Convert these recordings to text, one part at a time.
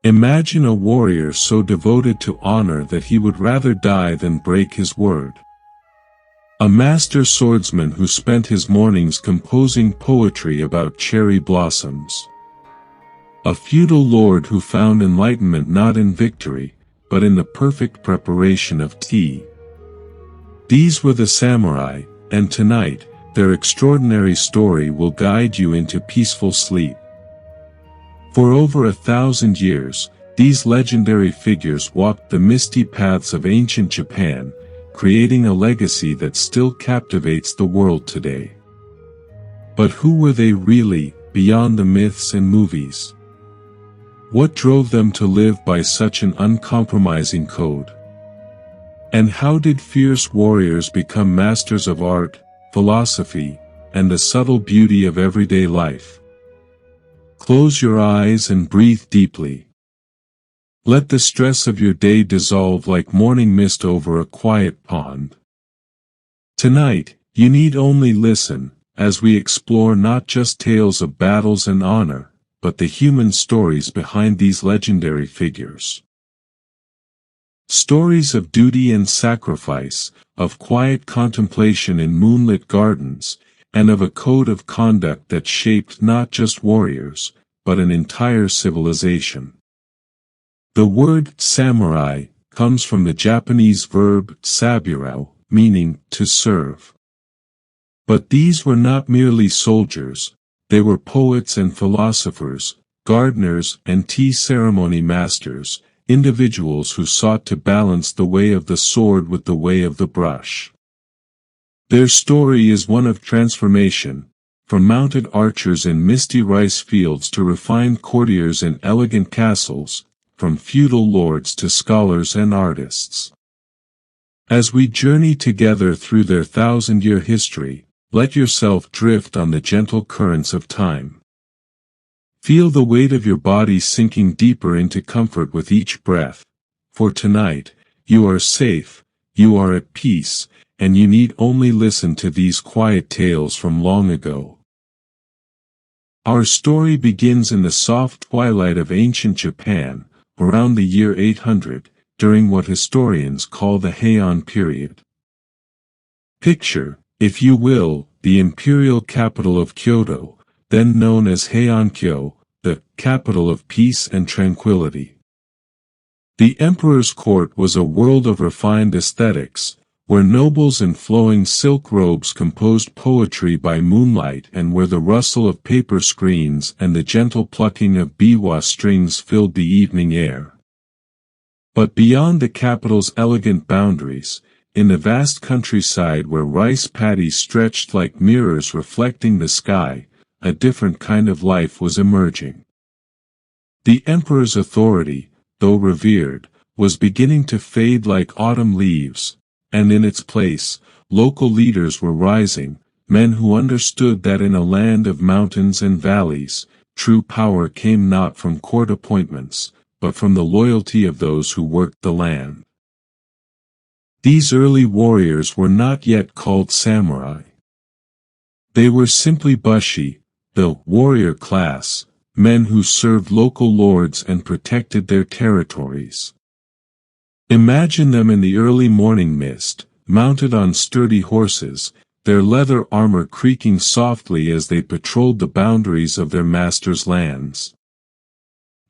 Imagine a warrior so devoted to honor that he would rather die than break his word. A master swordsman who spent his mornings composing poetry about cherry blossoms. A feudal lord who found enlightenment not in victory, but in the perfect preparation of tea. These were the samurai, and tonight, their extraordinary story will guide you into peaceful sleep. For over 1,000 years, these legendary figures walked the misty paths of ancient Japan, creating a legacy that still captivates the world today. But who were they really, beyond the myths and movies? What drove them to live by such an uncompromising code? And how did fierce warriors become masters of art, philosophy, and the subtle beauty of everyday life? Close your eyes and breathe deeply. Let the stress of your day dissolve like morning mist over a quiet pond. Tonight, you need only listen, as we explore not just tales of battles and honor, but the human stories behind these legendary figures. Stories of duty and sacrifice, of quiet contemplation in moonlit gardens, and of a code of conduct that shaped not just warriors, but an entire civilization. The word samurai comes from the Japanese verb saburo, meaning to serve. But these were not merely soldiers, they were poets and philosophers, gardeners and tea ceremony masters, individuals who sought to balance the way of the sword with the way of the brush. Their story is one of transformation, from mounted archers in misty rice fields to refined courtiers in elegant castles, from feudal lords to scholars and artists. As we journey together through their 1,000-year history, let yourself drift on the gentle currents of time. Feel the weight of your body sinking deeper into comfort with each breath, for tonight, you are safe, you are at peace, and you need only listen to these quiet tales from long ago. Our story begins in the soft twilight of ancient Japan, around the year 800, during what historians call the Heian period. Picture, if you will, the imperial capital of Kyoto, then known as Heian-kyo, the capital of peace and tranquility. The emperor's court was a world of refined aesthetics, where nobles in flowing silk robes composed poetry by moonlight and where the rustle of paper screens and the gentle plucking of biwa strings filled the evening air. But beyond the capital's elegant boundaries, in the vast countryside where rice paddies stretched like mirrors reflecting the sky, a different kind of life was emerging. The emperor's authority, though revered, was beginning to fade like autumn leaves, and in its place, local leaders were rising, men who understood that in a land of mountains and valleys, true power came not from court appointments, but from the loyalty of those who worked the land. These early warriors were not yet called samurai. They were simply bushi, the warrior class, men who served local lords and protected their territories. Imagine them in the early morning mist, mounted on sturdy horses, their leather armor creaking softly as they patrolled the boundaries of their master's lands.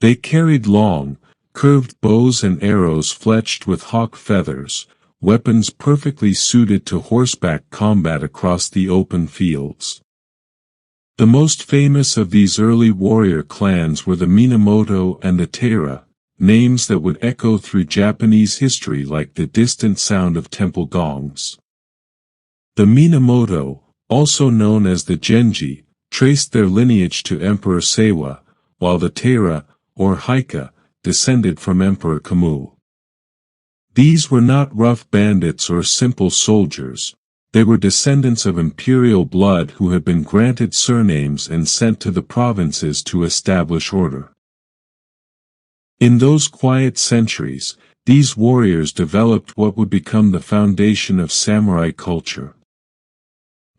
They carried long, curved bows and arrows fletched with hawk feathers, weapons perfectly suited to horseback combat across the open fields. The most famous of these early warrior clans were the Minamoto and the Taira, names that would echo through Japanese history like the distant sound of temple gongs. The Minamoto, also known as the Genji, traced their lineage to Emperor Seiwa, while the Taira, or Haika, descended from Emperor Kamu. These were not rough bandits or simple soldiers, they were descendants of imperial blood who had been granted surnames and sent to the provinces to establish order. In those quiet centuries, these warriors developed what would become the foundation of samurai culture.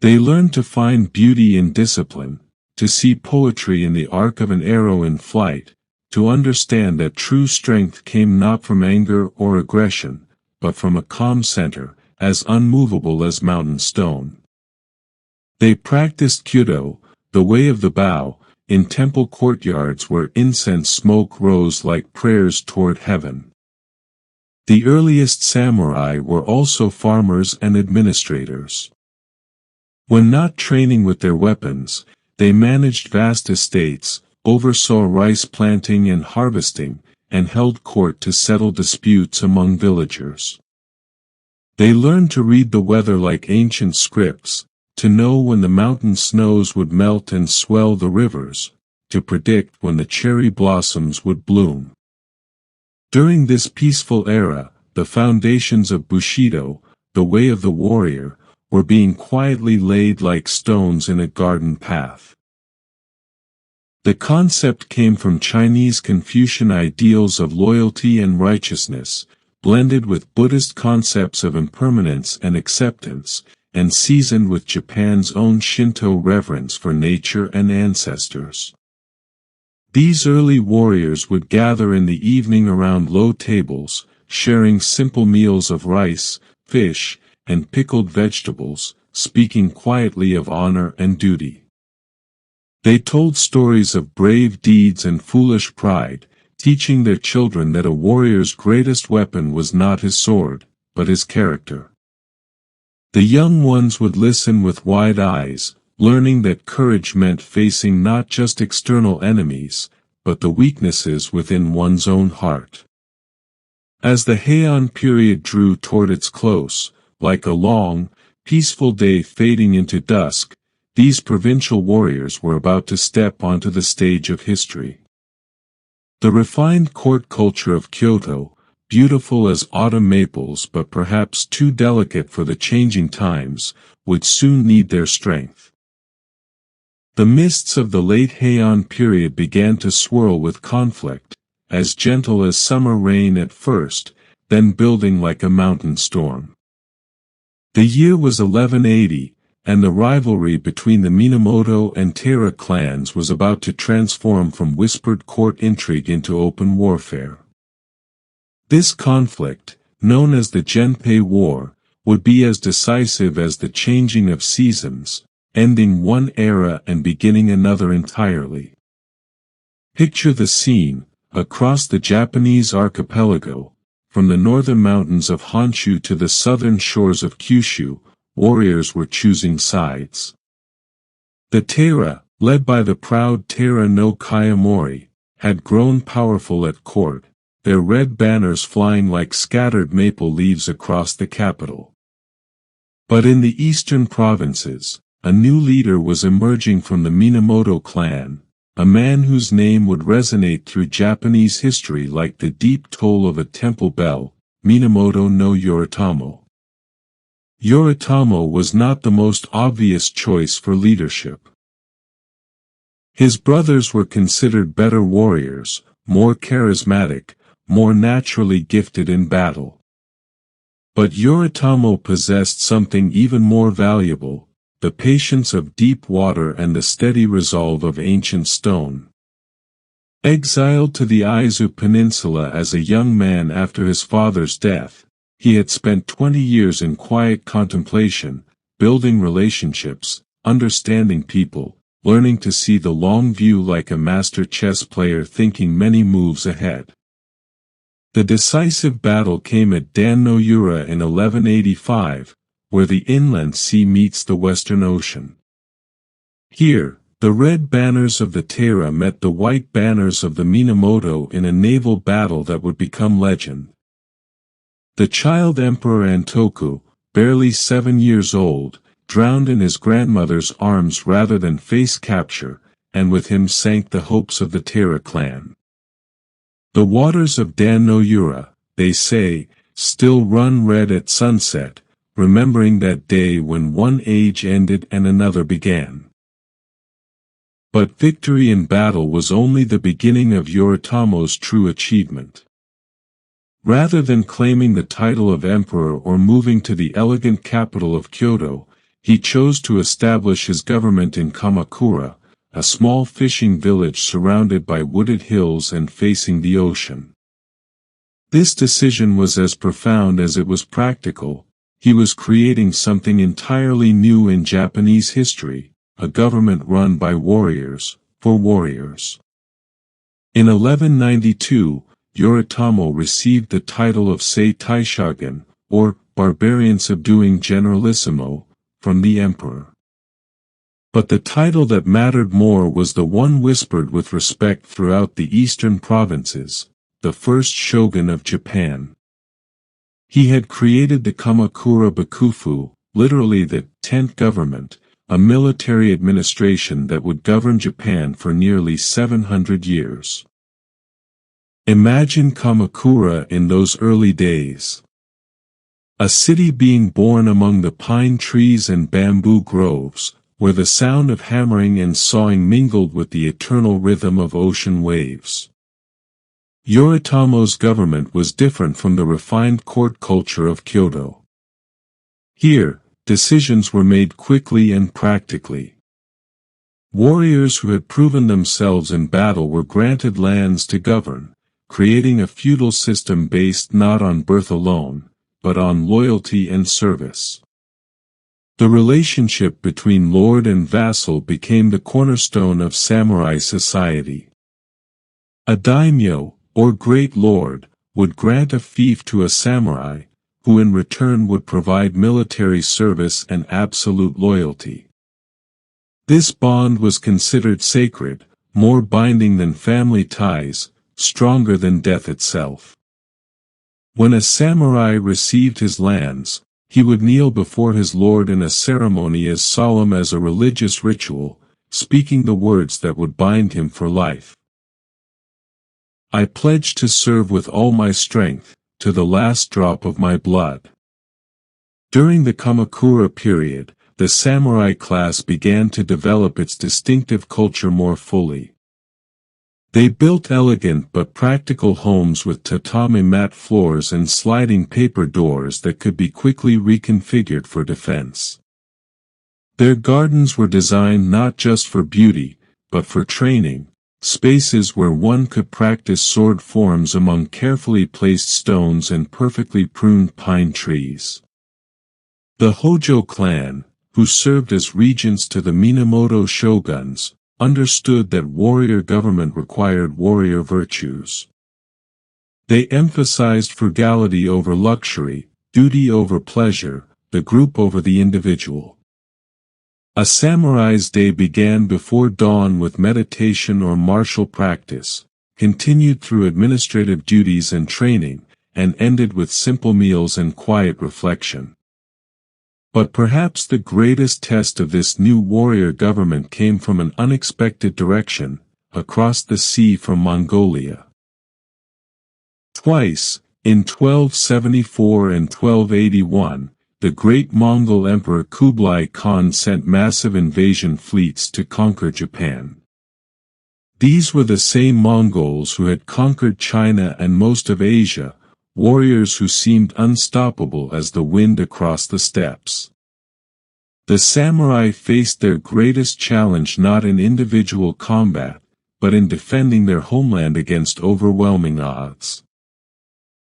They learned to find beauty in discipline, to see poetry in the arc of an arrow in flight, to understand that true strength came not from anger or aggression, but from a calm center, as unmovable as mountain stone. They practiced Kyudo, the way of the bow, in temple courtyards where incense smoke rose like prayers toward heaven. The earliest samurai were also farmers and administrators. When not training with their weapons, they managed vast estates, oversaw rice planting and harvesting, and held court to settle disputes among villagers. They learned to read the weather like ancient scripts, to know when the mountain snows would melt and swell the rivers, to predict when the cherry blossoms would bloom. During this peaceful era, the foundations of Bushido, the way of the warrior, were being quietly laid like stones in a garden path. The concept came from Chinese Confucian ideals of loyalty and righteousness, blended with Buddhist concepts of impermanence and acceptance, and seasoned with Japan's own Shinto reverence for nature and ancestors. These early warriors would gather in the evening around low tables, sharing simple meals of rice, fish, and pickled vegetables, speaking quietly of honor and duty. They told stories of brave deeds and foolish pride, teaching their children that a warrior's greatest weapon was not his sword, but his character. The young ones would listen with wide eyes, learning that courage meant facing not just external enemies, but the weaknesses within one's own heart. As the Heian period drew toward its close, like a long, peaceful day fading into dusk, these provincial warriors were about to step onto the stage of history. The refined court culture of Kyoto, beautiful as autumn maples but perhaps too delicate for the changing times, would soon need their strength. The mists of the late Heian period began to swirl with conflict, as gentle as summer rain at first, then building like a mountain storm. The year was 1180, and the rivalry between the Minamoto and Taira clans was about to transform from whispered court intrigue into open warfare. This conflict, known as the Genpei War, would be as decisive as the changing of seasons, ending one era and beginning another entirely. Picture the scene, across the Japanese archipelago, from the northern mountains of Honshu to the southern shores of Kyushu, warriors were choosing sides. The Taira, led by the proud Taira no Kayamori, had grown powerful at court, their red banners flying like scattered maple leaves across the capital. But in the eastern provinces, a new leader was emerging from the Minamoto clan, a man whose name would resonate through Japanese history like the deep toll of a temple bell, Minamoto no Yoritomo. Yoritomo was not the most obvious choice for leadership. His brothers were considered better warriors, more charismatic, more naturally gifted in battle. But Yoritomo possessed something even more valuable, the patience of deep water and the steady resolve of ancient stone. Exiled to the Aizu Peninsula as a young man after his father's death, he had spent 20 years in quiet contemplation, building relationships, understanding people, learning to see the long view like a master chess player thinking many moves ahead. The decisive battle came at Dan no Yura in 1185, where the inland sea meets the western ocean. Here, the red banners of the Taira met the white banners of the Minamoto in a naval battle that would become legend. The child Emperor Antoku, barely 7 years old, drowned in his grandmother's arms rather than face capture, and with him sank the hopes of the Taira clan. The waters of Dan no Yura, they say, still run red at sunset, remembering that day when one age ended and another began. But victory in battle was only the beginning of Yoritomo's true achievement. Rather than claiming the title of emperor or moving to the elegant capital of Kyoto, he chose to establish his government in Kamakura, a small fishing village surrounded by wooded hills and facing the ocean. This decision was as profound as it was practical. He was creating something entirely new in Japanese history, a government run by warriors, for warriors. In 1192, Yoritomo received the title of Sei Taishogun, or barbarian subduing generalissimo, from the emperor. But the title that mattered more was the one whispered with respect throughout the eastern provinces, the first shogun of Japan. He had created the Kamakura Bakufu, literally the tent government, a military administration that would govern Japan for nearly 700 years. Imagine Kamakura in those early days. A city being born among the pine trees and bamboo groves, where the sound of hammering and sawing mingled with the eternal rhythm of ocean waves. Yoritomo's government was different from the refined court culture of Kyoto. Here, decisions were made quickly and practically. Warriors who had proven themselves in battle were granted lands to govern, creating a feudal system based not on birth alone, but on loyalty and service. The relationship between lord and vassal became the cornerstone of samurai society. A daimyo, or great lord, would grant a fief to a samurai, who in return would provide military service and absolute loyalty. This bond was considered sacred, more binding than family ties, stronger than death itself. When a samurai received his lands, he would kneel before his lord in a ceremony as solemn as a religious ritual, speaking the words that would bind him for life. I pledge to serve with all my strength, to the last drop of my blood. During the Kamakura period, the samurai class began to develop its distinctive culture more fully. They built elegant but practical homes with tatami mat floors and sliding paper doors that could be quickly reconfigured for defense. Their gardens were designed not just for beauty, but for training, spaces where one could practice sword forms among carefully placed stones and perfectly pruned pine trees. The Hojo clan, who served as regents to the Minamoto shoguns, understood that warrior government required warrior virtues. They emphasized frugality over luxury, duty over pleasure, the group over the individual. A samurai's day began before dawn with meditation or martial practice, continued through administrative duties and training, and ended with simple meals and quiet reflection. But perhaps the greatest test of this new warrior government came from an unexpected direction, across the sea from Mongolia. Twice, in 1274 and 1281, the great Mongol Emperor Kublai Khan sent massive invasion fleets to conquer Japan. These were the same Mongols who had conquered China and most of Asia, warriors who seemed unstoppable as the wind across the steppes. The samurai faced their greatest challenge not in individual combat, but in defending their homeland against overwhelming odds.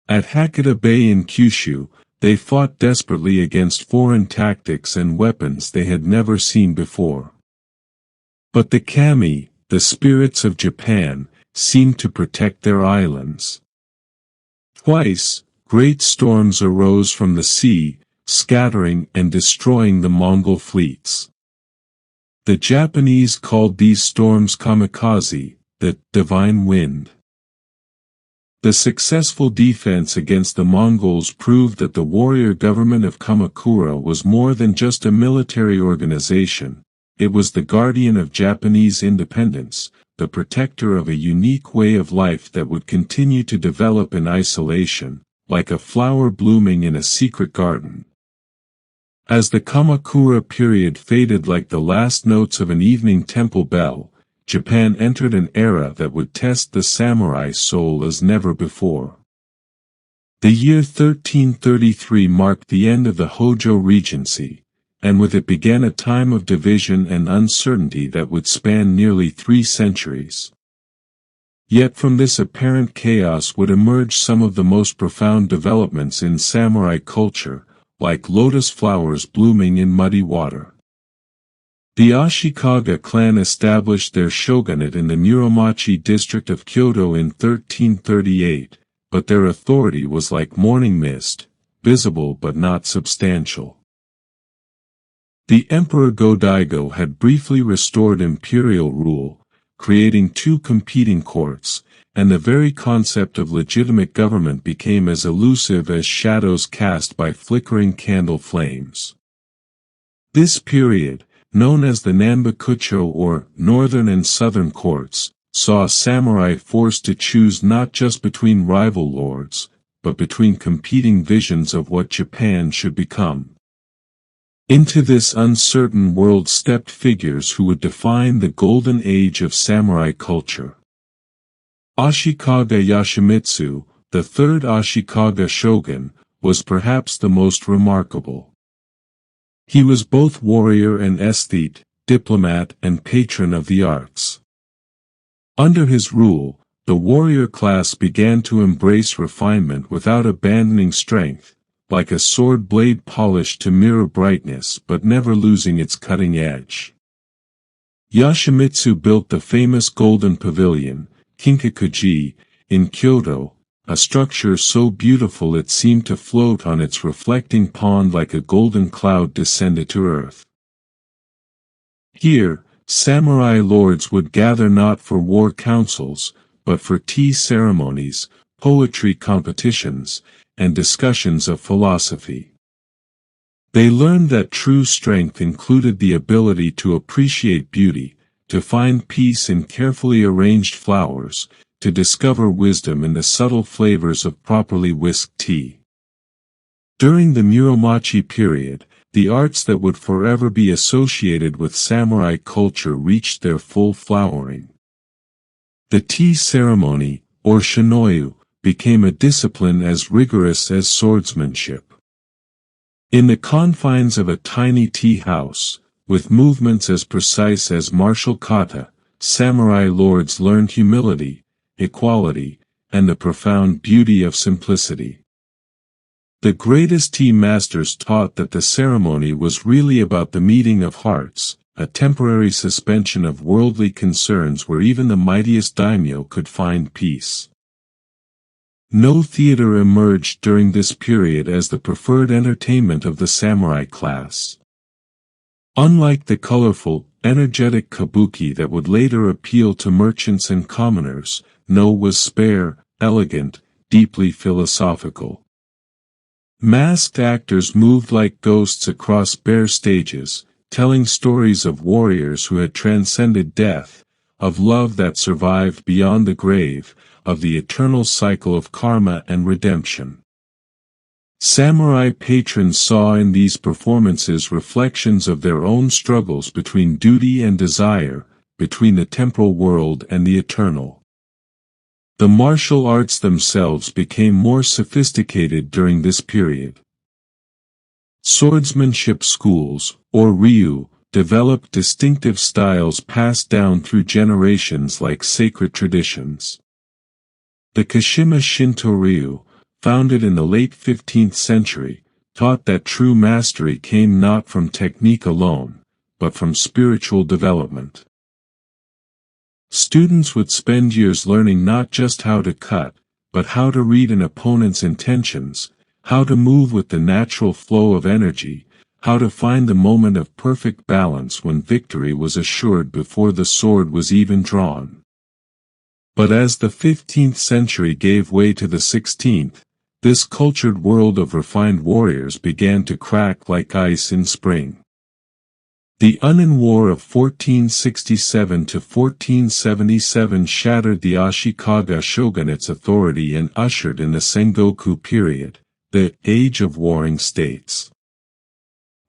At Hakata Bay in Kyushu, they fought desperately against foreign tactics and weapons they had never seen before. But the kami, the spirits of Japan, seemed to protect their islands. Twice, great storms arose from the sea, scattering and destroying the Mongol fleets. The Japanese called these storms kamikaze, the divine wind. The successful defense against the Mongols proved that the warrior government of Kamakura was more than just a military organization, it was the guardian of Japanese independence, the protector of a unique way of life that would continue to develop in isolation, like a flower blooming in a secret garden. As the Kamakura period faded like the last notes of an evening temple bell, Japan entered an era that would test the samurai soul as never before. The year 1333 marked the end of the Hojo Regency, and with it began a time of division and uncertainty that would span nearly 3 centuries. Yet from this apparent chaos would emerge some of the most profound developments in samurai culture, like lotus flowers blooming in muddy water. The Ashikaga clan established their shogunate in the Muromachi district of Kyoto in 1338, but their authority was like morning mist, visible but not substantial. The Emperor Go-Daigo had briefly restored imperial rule, creating 2 competing courts, and the very concept of legitimate government became as elusive as shadows cast by flickering candle flames. This period, known as the Nanbakucho or Northern and Southern Courts, saw samurai forced to choose not just between rival lords, but between competing visions of what Japan should become. Into this uncertain world stepped figures who would define the golden age of samurai culture. Ashikaga Yoshimitsu, the third Ashikaga shogun, was perhaps the most remarkable. He was both warrior and aesthete, diplomat and patron of the arts. Under his rule, the warrior class began to embrace refinement without abandoning strength, like a sword blade polished to mirror brightness but never losing its cutting edge. Yoshimitsu built the famous Golden Pavilion, Kinkakuji, in Kyoto, a structure so beautiful it seemed to float on its reflecting pond like a golden cloud descended to earth. Here, samurai lords would gather not for war councils, but for tea ceremonies, poetry competitions, and discussions of philosophy. They learned that true strength included the ability to appreciate beauty, to find peace in carefully arranged flowers, to discover wisdom in the subtle flavors of properly whisked tea. During the Muromachi period, the arts that would forever be associated with samurai culture reached their full flowering. The tea ceremony, or shinoyu, became a discipline as rigorous as swordsmanship. In the confines of a tiny tea house, with movements as precise as martial kata, samurai lords learned humility, equality, and the profound beauty of simplicity. The greatest tea masters taught that the ceremony was really about the meeting of hearts, a temporary suspension of worldly concerns where even the mightiest daimyo could find peace. No theater emerged during this period as the preferred entertainment of the samurai class. Unlike the colorful, energetic kabuki that would later appeal to merchants and commoners, No was spare, elegant, deeply philosophical. Masked actors moved like ghosts across bare stages, telling stories of warriors who had transcended death, of love that survived beyond the grave, of the eternal cycle of karma and redemption. Samurai patrons saw in these performances reflections of their own struggles between duty and desire, between the temporal world and the eternal. The martial arts themselves became more sophisticated during this period. Swordsmanship schools, or ryu, developed distinctive styles passed down through generations like sacred traditions. The Kashima Shinto Ryu, founded in the late 15th century, taught that true mastery came not from technique alone, but from spiritual development. Students would spend years learning not just how to cut, but how to read an opponent's intentions, how to move with the natural flow of energy, how to find the moment of perfect balance when victory was assured before the sword was even drawn. But as the 15th century gave way to the 16th, this cultured world of refined warriors began to crack like ice in spring. The Unin War of 1467 to 1477 shattered the Ashikaga shogunate's authority and ushered in the Sengoku period, the Age of Warring States.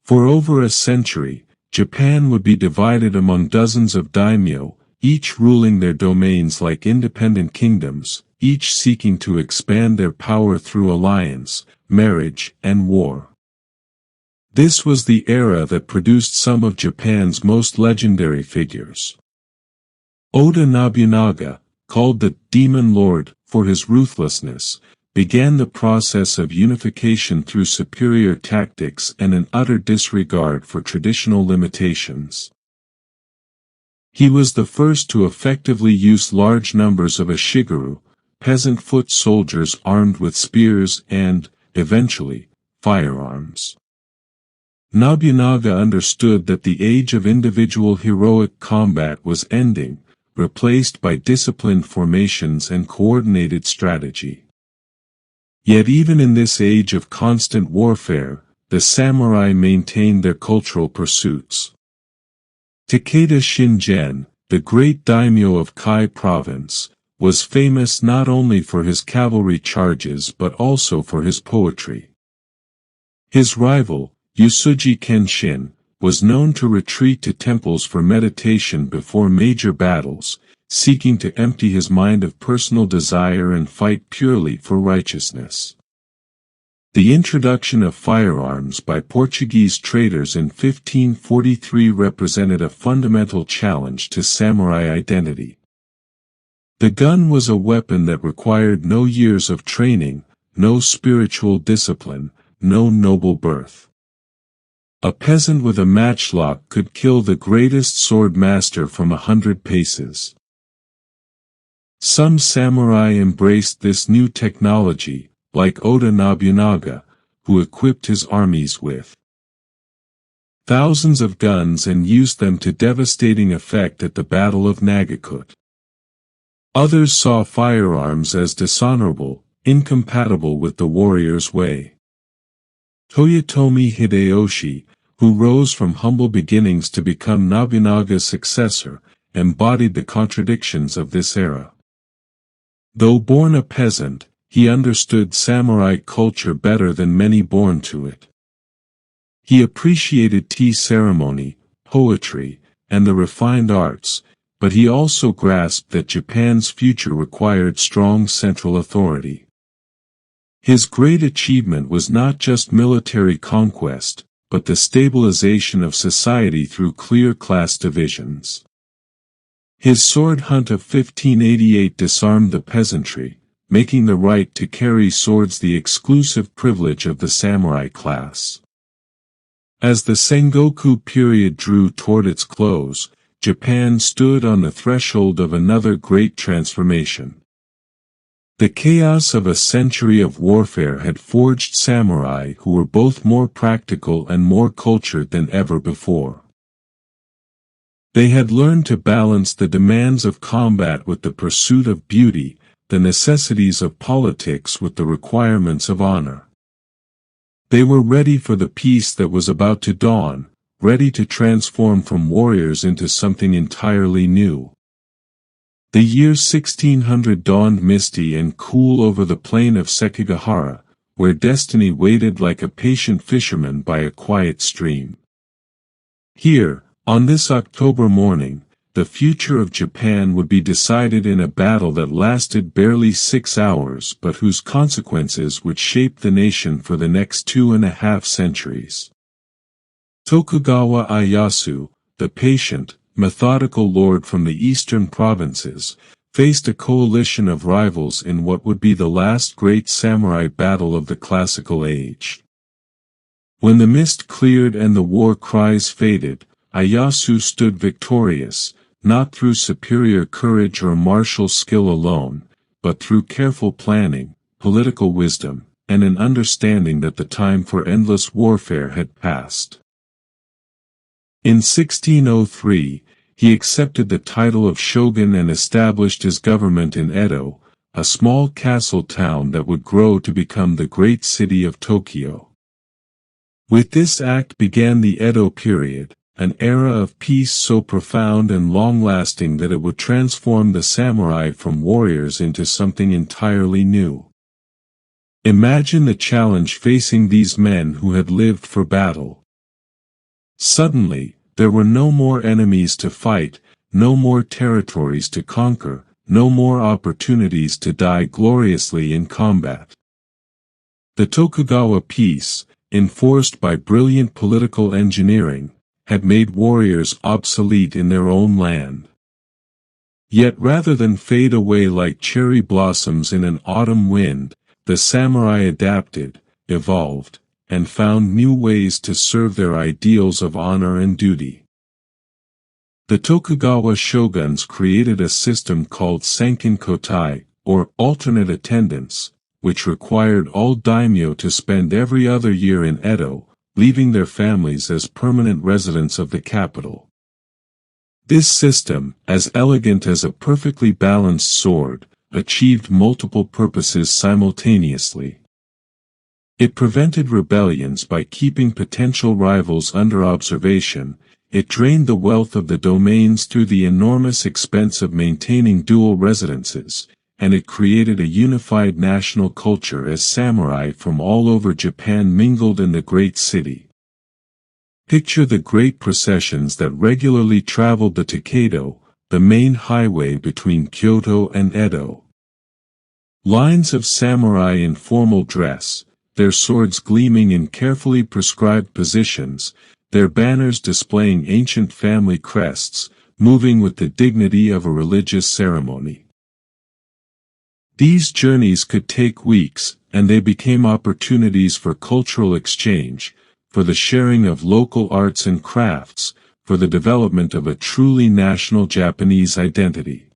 For over a century, Japan would be divided among dozens of daimyo, each ruling their domains like independent kingdoms, each seeking to expand their power through alliance, marriage, and war. This was the era that produced some of Japan's most legendary figures. Oda Nobunaga, called the Demon Lord for his ruthlessness, began the process of unification through superior tactics and an utter disregard for traditional limitations. He was the first to effectively use large numbers of ashigaru, peasant foot soldiers armed with spears and, eventually, firearms. Nobunaga understood that the age of individual heroic combat was ending, replaced by disciplined formations and coordinated strategy. Yet even in this age of constant warfare, the samurai maintained their cultural pursuits. Takeda Shingen, the great daimyo of Kai Province, was famous not only for his cavalry charges but also for his poetry. His rival, Usuji Kenshin, was known to retreat to temples for meditation before major battles, seeking to empty his mind of personal desire and fight purely for righteousness. The introduction of firearms by Portuguese traders in 1543 represented a fundamental challenge to samurai identity. The gun was a weapon that required no years of training, no spiritual discipline, no noble birth. A peasant with a matchlock could kill the greatest sword master from 100 paces. Some samurai embraced this new technology, like Oda Nobunaga, who equipped his armies with thousands of guns and used them to devastating effect at the Battle of Nagakut. Others saw firearms as dishonorable, incompatible with the warrior's way. Toyotomi Hideyoshi, who rose from humble beginnings to become Nobunaga's successor, embodied the contradictions of this era. Though born a peasant, he understood samurai culture better than many born to it. He appreciated tea ceremony, poetry, and the refined arts, but he also grasped that Japan's future required strong central authority. His great achievement was not just military conquest, but the stabilization of society through clear class divisions. His sword hunt of 1588 disarmed the peasantry, making the right to carry swords the exclusive privilege of the samurai class. As the Sengoku period drew toward its close, Japan stood on the threshold of another great transformation. The chaos of a century of warfare had forged samurai who were both more practical and more cultured than ever before. They had learned to balance the demands of combat with the pursuit of beauty, the necessities of politics with the requirements of honor. They were ready for the peace that was about to dawn, ready to transform from warriors into something entirely new. The year 1600 dawned misty and cool over the plain of Sekigahara, where destiny waited like a patient fisherman by a quiet stream. Here, on this October morning, the future of Japan would be decided in a battle that lasted barely 6 hours but whose consequences would shape the nation for the next 2.5 centuries. Tokugawa Ieyasu, the patient, methodical lord from the eastern provinces, faced a coalition of rivals in what would be the last great samurai battle of the classical age. When the mist cleared and the war cries faded, Ieyasu stood victorious, not through superior courage or martial skill alone, but through careful planning, political wisdom, and an understanding that the time for endless warfare had passed. In 1603, he accepted the title of shogun and established his government in Edo, a small castle town that would grow to become the great city of Tokyo. With this act began the Edo period, an era of peace so profound and long-lasting that it would transform the samurai from warriors into something entirely new. Imagine the challenge facing these men who had lived for battle. Suddenly, there were no more enemies to fight, no more territories to conquer, no more opportunities to die gloriously in combat. The Tokugawa peace, enforced by brilliant political engineering, had made warriors obsolete in their own land. Yet rather than fade away like cherry blossoms in an autumn wind, the samurai adapted, evolved, and found new ways to serve their ideals of honor and duty. The Tokugawa shoguns created a system called Sankin Kotai, or alternate attendance, which required all daimyo to spend every other year in Edo, leaving their families as permanent residents of the capital. This system, as elegant as a perfectly balanced sword, achieved multiple purposes simultaneously. It prevented rebellions by keeping potential rivals under observation. It drained the wealth of the domains through the enormous expense of maintaining dual residences, and it created a unified national culture as samurai from all over Japan mingled in the great city. Picture the great processions that regularly traveled the Takedo, the main highway between Kyoto and Edo. Lines of samurai in formal dress, their swords gleaming in carefully prescribed positions, their banners displaying ancient family crests, moving with the dignity of a religious ceremony. These journeys could take weeks, and they became opportunities for cultural exchange, for the sharing of local arts and crafts, for the development of a truly national Japanese identity.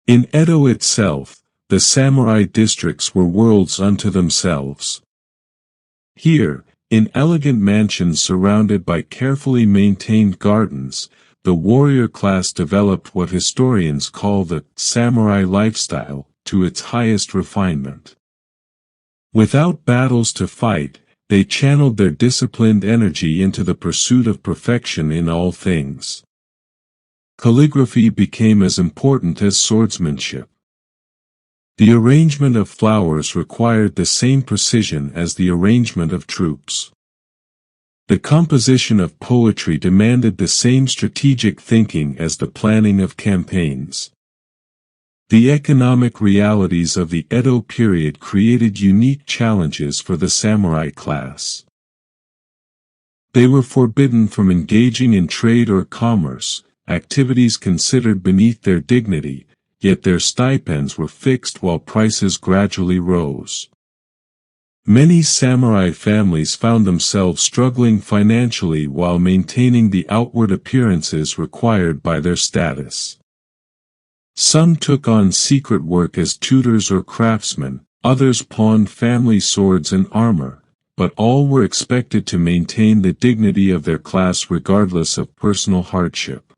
In Edo itself, the samurai districts were worlds unto themselves. Here, in elegant mansions surrounded by carefully maintained gardens, the warrior class developed what historians call the samurai lifestyle to its highest refinement. Without battles to fight, they channeled their disciplined energy into the pursuit of perfection in all things. Calligraphy became as important as swordsmanship. The arrangement of flowers required the same precision as the arrangement of troops. The composition of poetry demanded the same strategic thinking as the planning of campaigns. The economic realities of the Edo period created unique challenges for the samurai class. They were forbidden from engaging in trade or commerce, activities considered beneath their dignity, yet their stipends were fixed while prices gradually rose. Many samurai families found themselves struggling financially while maintaining the outward appearances required by their status. Some took on secret work as tutors or craftsmen, others pawned family swords and armor, but all were expected to maintain the dignity of their class regardless of personal hardship.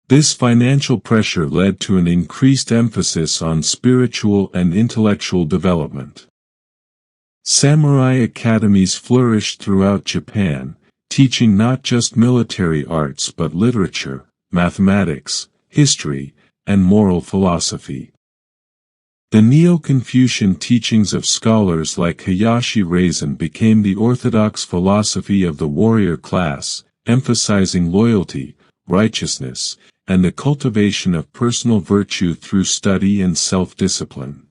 This financial pressure led to an increased emphasis on spiritual and intellectual development. Samurai academies flourished throughout Japan, teaching not just military arts but literature, mathematics, history, and moral philosophy. The Neo-Confucian teachings of scholars like Hayashi Reisen became the orthodox philosophy of the warrior class, emphasizing loyalty, righteousness, and the cultivation of personal virtue through study and self-discipline.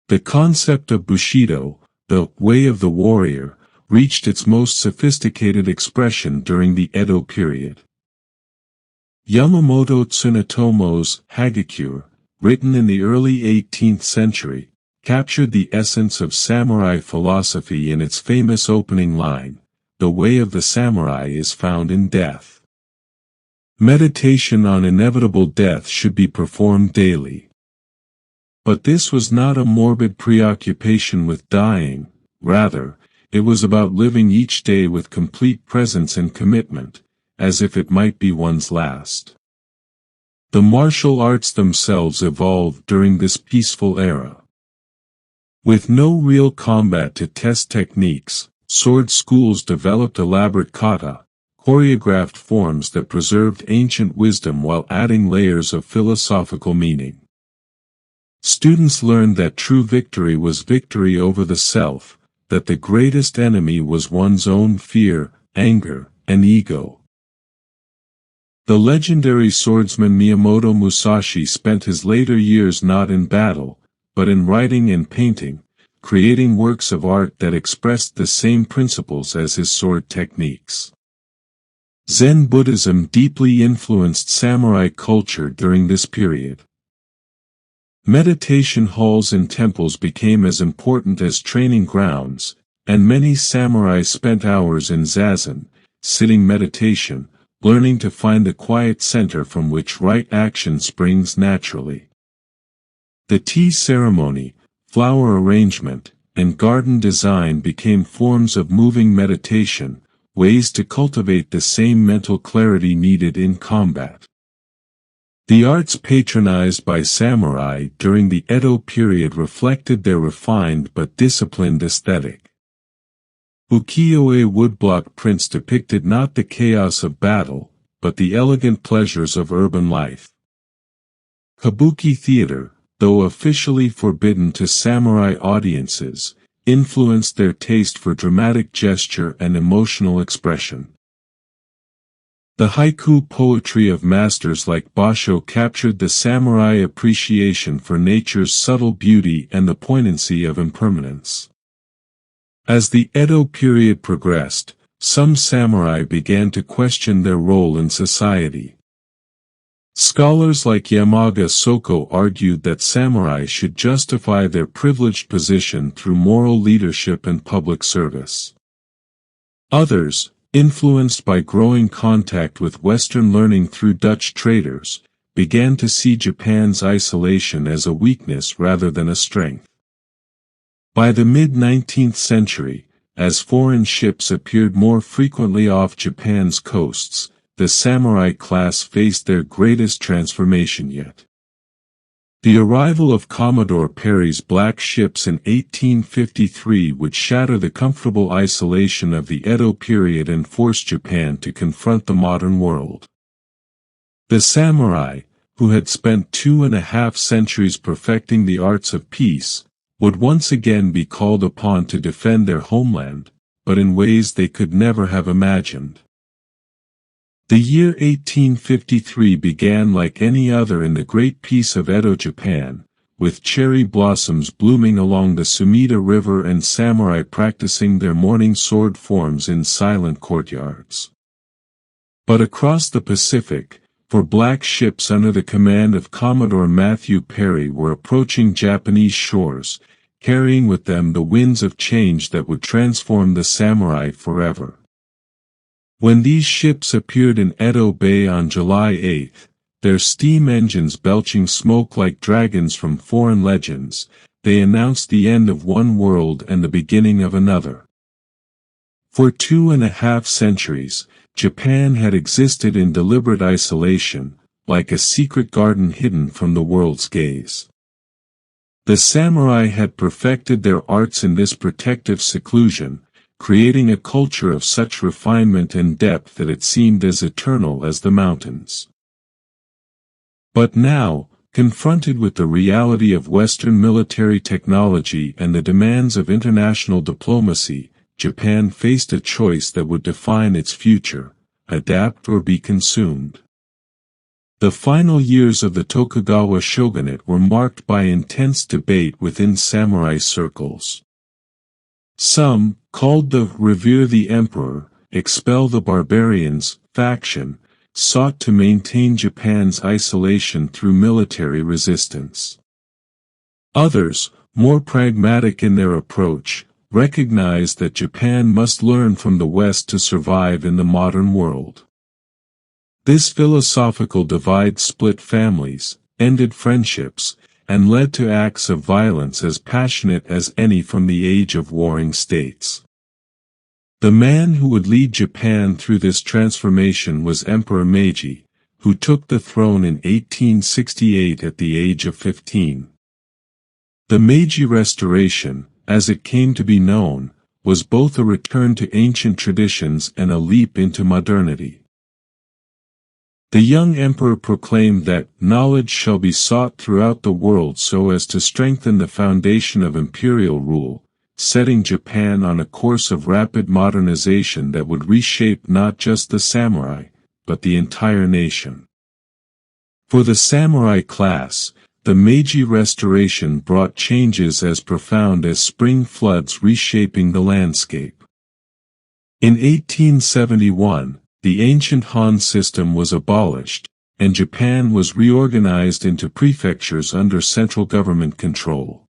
The concept of Bushido, the way of the warrior, reached its most sophisticated expression during the Edo period. Yamamoto Tsunetomo's Hagakure, written in the early 18th century, captured the essence of samurai philosophy in its famous opening line, "The way of the samurai is found in death." Meditation on inevitable death should be performed daily. But this was not a morbid preoccupation with dying, rather, it was about living each day with complete presence and commitment, as if it might be one's last. The martial arts themselves evolved during this peaceful era. With no real combat to test techniques, sword schools developed elaborate kata, choreographed forms that preserved ancient wisdom while adding layers of philosophical meaning. Students learned that true victory was victory over the self, that the greatest enemy was one's own fear, anger, and ego. The legendary swordsman Miyamoto Musashi spent his later years not in battle, but in writing and painting, creating works of art that expressed the same principles as his sword techniques. Zen Buddhism deeply influenced samurai culture during this period. Meditation halls and temples became as important as training grounds, and many samurai spent hours in zazen, sitting meditation, learning to find the quiet center from which right action springs naturally. The tea ceremony, flower arrangement, and garden design became forms of moving meditation, ways to cultivate the same mental clarity needed in combat. The arts patronized by samurai during the Edo period reflected their refined but disciplined aesthetic. Ukiyo-e woodblock prints depicted not the chaos of battle, but the elegant pleasures of urban life. Kabuki theater, though officially forbidden to samurai audiences, influenced their taste for dramatic gesture and emotional expression. The haiku poetry of masters like Basho captured the samurai appreciation for nature's subtle beauty and the poignancy of impermanence. As the Edo period progressed, some samurai began to question their role in society. Scholars like Yamaga Soko argued that samurai should justify their privileged position through moral leadership and public service. Others, influenced by growing contact with Western learning through Dutch traders, began to see Japan's isolation as a weakness rather than a strength. By the mid-19th century, as foreign ships appeared more frequently off Japan's coasts, the samurai class faced their greatest transformation yet. The arrival of Commodore Perry's black ships in 1853 would shatter the comfortable isolation of the Edo period and force Japan to confront the modern world. The samurai, who had spent 2.5 centuries perfecting the arts of peace, would once again be called upon to defend their homeland, but in ways they could never have imagined. The year 1853 began like any other in the Great Peace of Edo Japan, with cherry blossoms blooming along the Sumida River and samurai practicing their morning sword forms in silent courtyards. But across the Pacific, for black ships under the command of Commodore Matthew Perry were approaching Japanese shores, carrying with them the winds of change that would transform the samurai forever. When these ships appeared in Edo Bay on July 8, their steam engines belching smoke like dragons from foreign legends, they announced the end of one world and the beginning of another. For 2.5 centuries, Japan had existed in deliberate isolation, like a secret garden hidden from the world's gaze. The samurai had perfected their arts in this protective seclusion, creating a culture of such refinement and depth that it seemed as eternal as the mountains. But now, confronted with the reality of Western military technology and the demands of international diplomacy, Japan faced a choice that would define its future: adapt or be consumed. The final years of the Tokugawa shogunate were marked by intense debate within samurai circles. Some, called the "Revere the Emperor, Expel the Barbarians" faction, sought to maintain Japan's isolation through military resistance. Others, more pragmatic in their approach, recognized that Japan must learn from the West to survive in the modern world. This philosophical divide split families, ended friendships, and led to acts of violence as passionate as any from the age of warring states. The man who would lead Japan through this transformation was Emperor Meiji, who took the throne in 1868 at the age of 15. The Meiji Restoration, as it came to be known, was both a return to ancient traditions and a leap into modernity. The young emperor proclaimed that knowledge shall be sought throughout the world so as to strengthen the foundation of imperial rule, setting Japan on a course of rapid modernization that would reshape not just the samurai, but the entire nation. For the samurai class, the Meiji Restoration brought changes as profound as spring floods reshaping the landscape. In 1871, the ancient Han system was abolished, and Japan was reorganized into prefectures under central government control.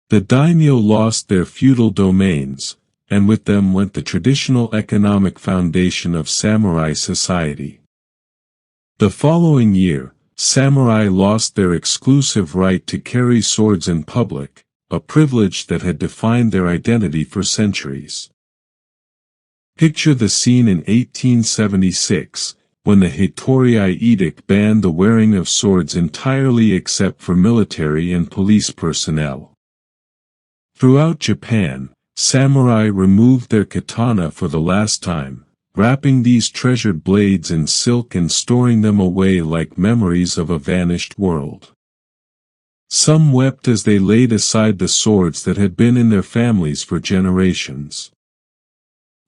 The daimyo lost their feudal domains, and with them went the traditional economic foundation of samurai society. The following year, samurai lost their exclusive right to carry swords in public, a privilege that had defined their identity for centuries. Picture the scene in 1876, when the Hitoriai Edict banned the wearing of swords entirely except for military and police personnel. Throughout Japan, samurai removed their katana for the last time, wrapping these treasured blades in silk and storing them away like memories of a vanished world. Some wept as they laid aside the swords that had been in their families for generations.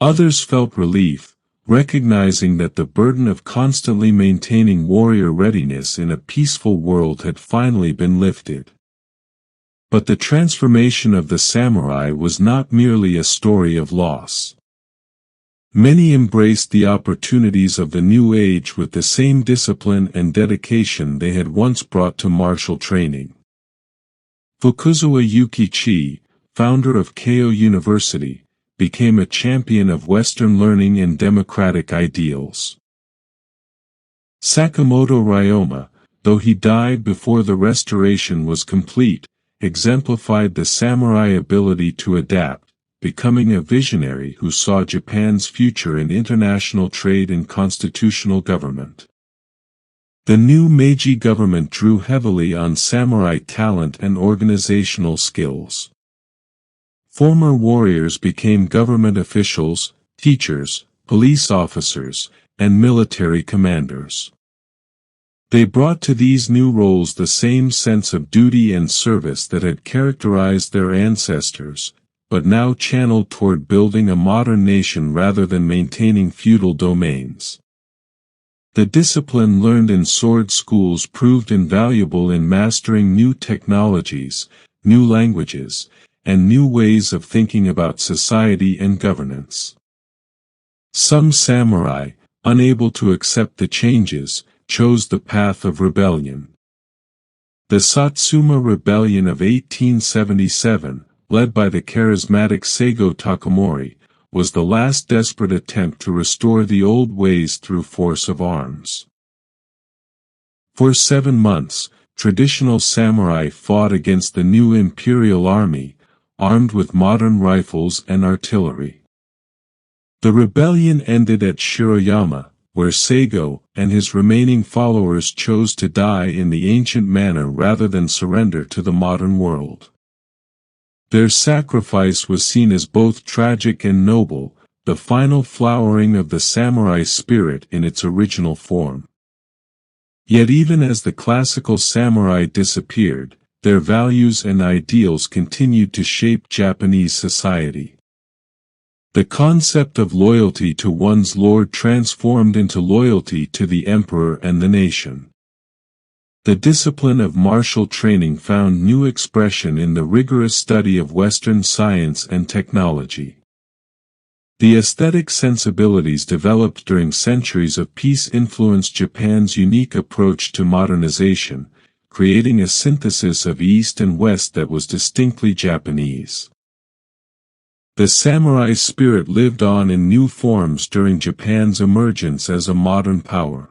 Others felt relief, recognizing that the burden of constantly maintaining warrior readiness in a peaceful world had finally been lifted. But the transformation of the samurai was not merely a story of loss. Many embraced the opportunities of the new age with the same discipline and dedication they had once brought to martial training. Fukuzawa Yukichi, founder of Keio University, became a champion of Western learning and democratic ideals. Sakamoto Ryoma, though he died before the restoration was complete, exemplified the samurai ability to adapt, becoming a visionary who saw Japan's future in international trade and constitutional government. The new Meiji government drew heavily on samurai talent and organizational skills. Former warriors became government officials, teachers, police officers, and military commanders. They brought to these new roles the same sense of duty and service that had characterized their ancestors, but now channeled toward building a modern nation rather than maintaining feudal domains. The discipline learned in sword schools proved invaluable in mastering new technologies, new languages, and new ways of thinking about society and governance. Some samurai, unable to accept the changes, chose the path of rebellion. The Satsuma Rebellion of 1877, led by the charismatic Seigo Takamori, was the last desperate attempt to restore the old ways through force of arms. For 7 months, traditional samurai fought against the new imperial army, armed with modern rifles and artillery. The rebellion ended at Shiroyama, where Seigo and his remaining followers chose to die in the ancient manner rather than surrender to the modern world. Their sacrifice was seen as both tragic and noble, the final flowering of the samurai spirit in its original form. Yet even as the classical samurai disappeared, their values and ideals continued to shape Japanese society. The concept of loyalty to one's lord transformed into loyalty to the emperor and the nation. The discipline of martial training found new expression in the rigorous study of Western science and technology. The aesthetic sensibilities developed during centuries of peace influenced Japan's unique approach to modernization, creating a synthesis of East and West that was distinctly Japanese. The samurai spirit lived on in new forms during Japan's emergence as a modern power.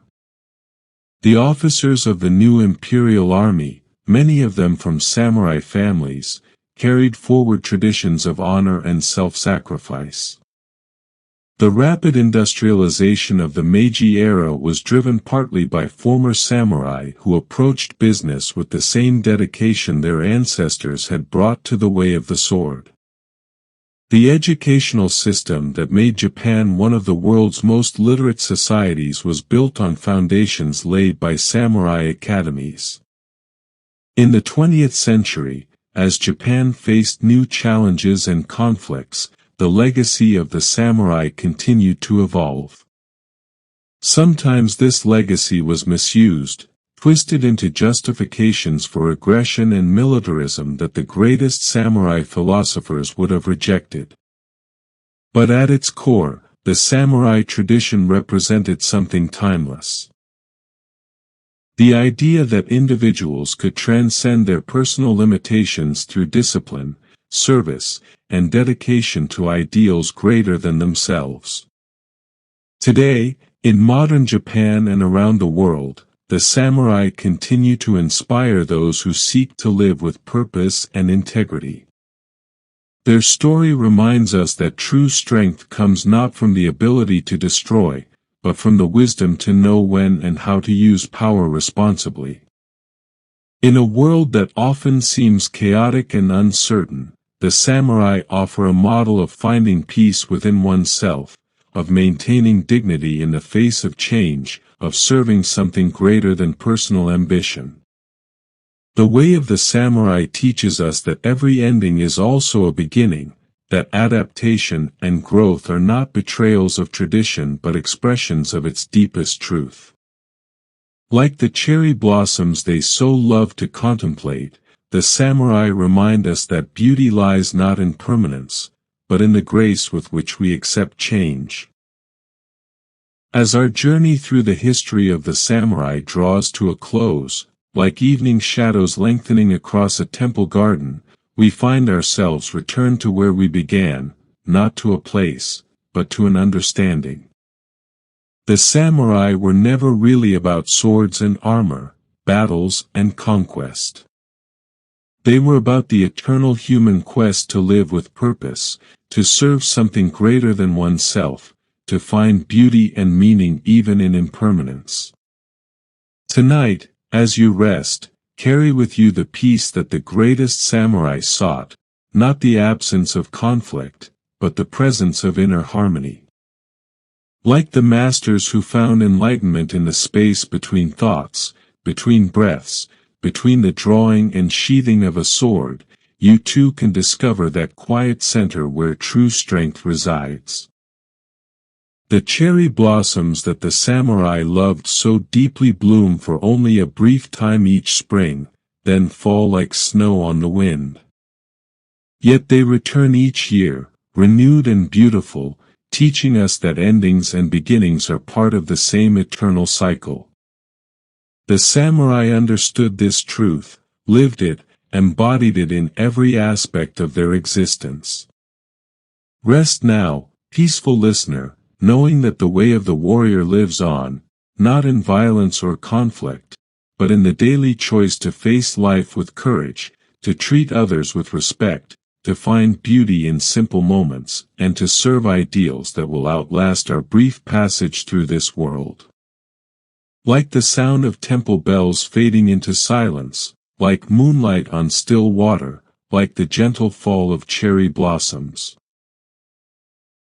The officers of the new imperial army, many of them from samurai families, carried forward traditions of honor and self-sacrifice. The rapid industrialization of the Meiji era was driven partly by former samurai who approached business with the same dedication their ancestors had brought to the way of the sword. The educational system that made Japan one of the world's most literate societies was built on foundations laid by samurai academies. In the 20th century, as Japan faced new challenges and conflicts, the legacy of the samurai continued to evolve. Sometimes this legacy was misused, twisted into justifications for aggression and militarism that the greatest samurai philosophers would have rejected. But at its core, the samurai tradition represented something timeless. The idea that individuals could transcend their personal limitations through discipline, service, and dedication to ideals greater than themselves. Today, in modern Japan and around the world, the samurai continue to inspire those who seek to live with purpose and integrity. Their story reminds us that true strength comes not from the ability to destroy, but from the wisdom to know when and how to use power responsibly. In a world that often seems chaotic and uncertain, the samurai offer a model of finding peace within oneself, of maintaining dignity in the face of change, of serving something greater than personal ambition. The way of the samurai teaches us that every ending is also a beginning, that adaptation and growth are not betrayals of tradition but expressions of its deepest truth. Like the cherry blossoms they so love to contemplate, the samurai remind us that beauty lies not in permanence, but in the grace with which we accept change. As our journey through the history of the samurai draws to a close, like evening shadows lengthening across a temple garden, we find ourselves returned to where we began, not to a place, but to an understanding. The samurai were never really about swords and armor, battles and conquest. They were about the eternal human quest to live with purpose, to serve something greater than oneself, to find beauty and meaning even in impermanence. Tonight, as you rest, carry with you the peace that the greatest samurai sought, not the absence of conflict, but the presence of inner harmony. Like the masters who found enlightenment in the space between thoughts, between breaths, between the drawing and sheathing of a sword, you too can discover that quiet center where true strength resides. The cherry blossoms that the samurai loved so deeply bloom for only a brief time each spring, then fall like snow on the wind. Yet they return each year, renewed and beautiful, teaching us that endings and beginnings are part of the same eternal cycle. The samurai understood this truth, lived it, embodied it in every aspect of their existence. Rest now, peaceful listener, knowing that the way of the warrior lives on, not in violence or conflict, but in the daily choice to face life with courage, to treat others with respect, to find beauty in simple moments, and to serve ideals that will outlast our brief passage through this world. Like the sound of temple bells fading into silence, like moonlight on still water, like the gentle fall of cherry blossoms.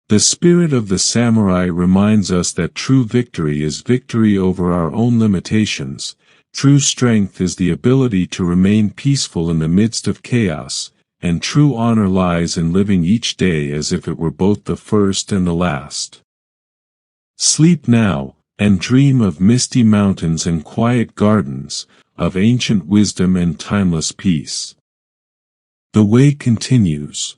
The spirit of the samurai reminds us that true victory is victory over our own limitations, true strength is the ability to remain peaceful in the midst of chaos, and true honor lies in living each day as if it were both the first and the last. Sleep now, and dream of misty mountains and quiet gardens, of ancient wisdom and timeless peace. The way continues.